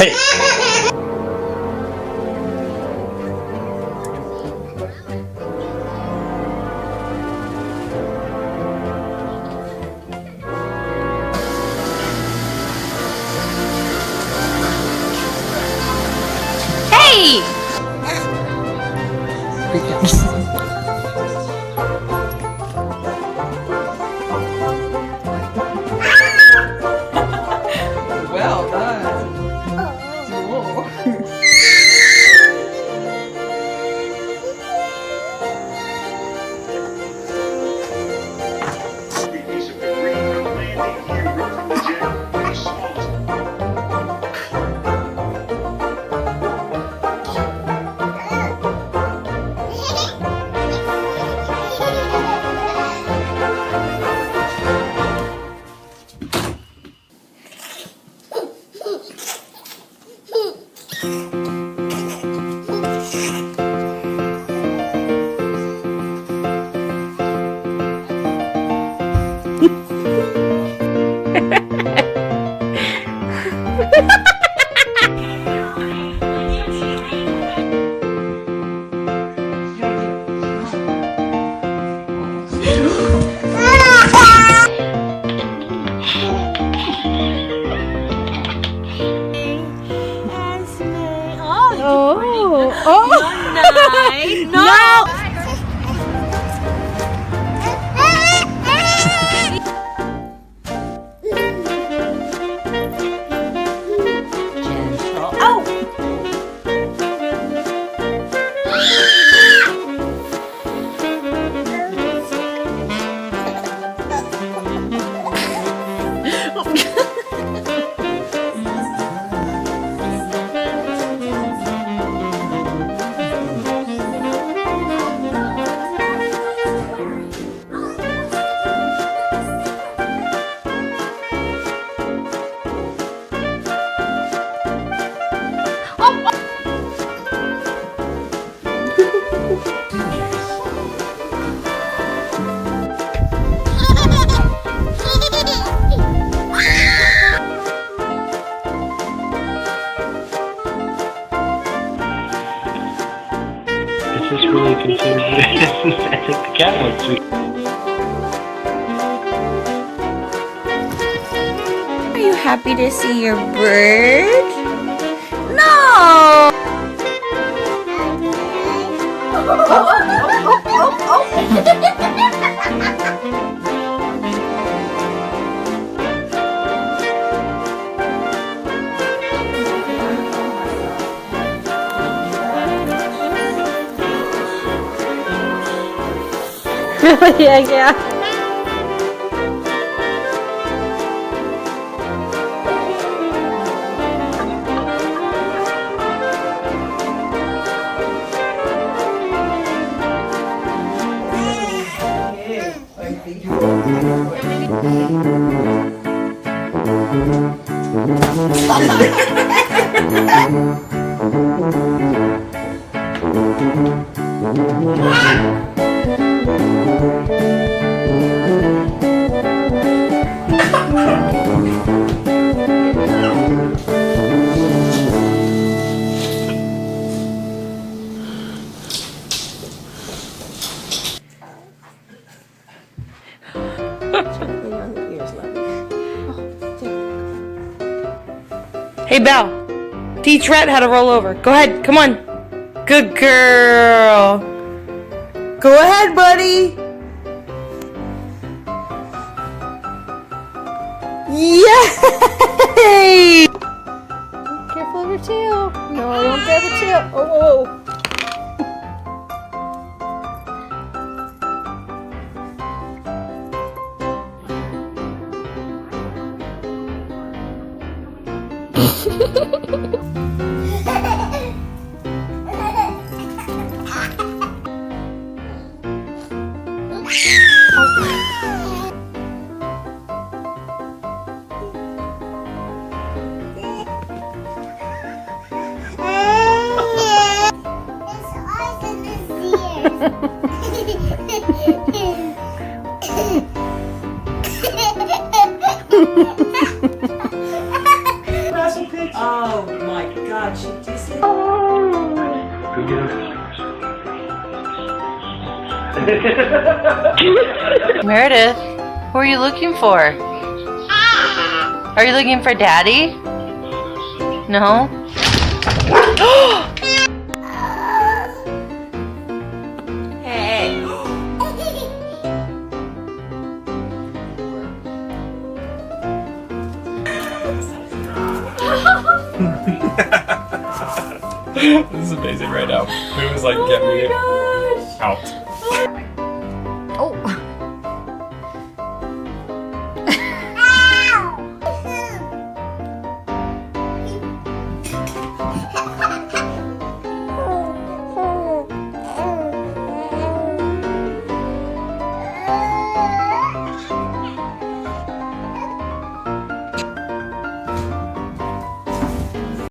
Hey! Hey! Well done. Nice. No! Gentle. Oh! Is this really considered? I think the cat looks sweet. Are you happy to see your bird? No! yeah. Hey, Belle. Teach Rhett how to roll over. Go ahead. Come on. Good girl. Go ahead, buddy. Yay! Careful of your tail. No, don't grab your tail. Oh. Oh my Meredith, who are you looking for? Are you looking for Daddy? No? Hey. This is amazing right now. It was like, get me out.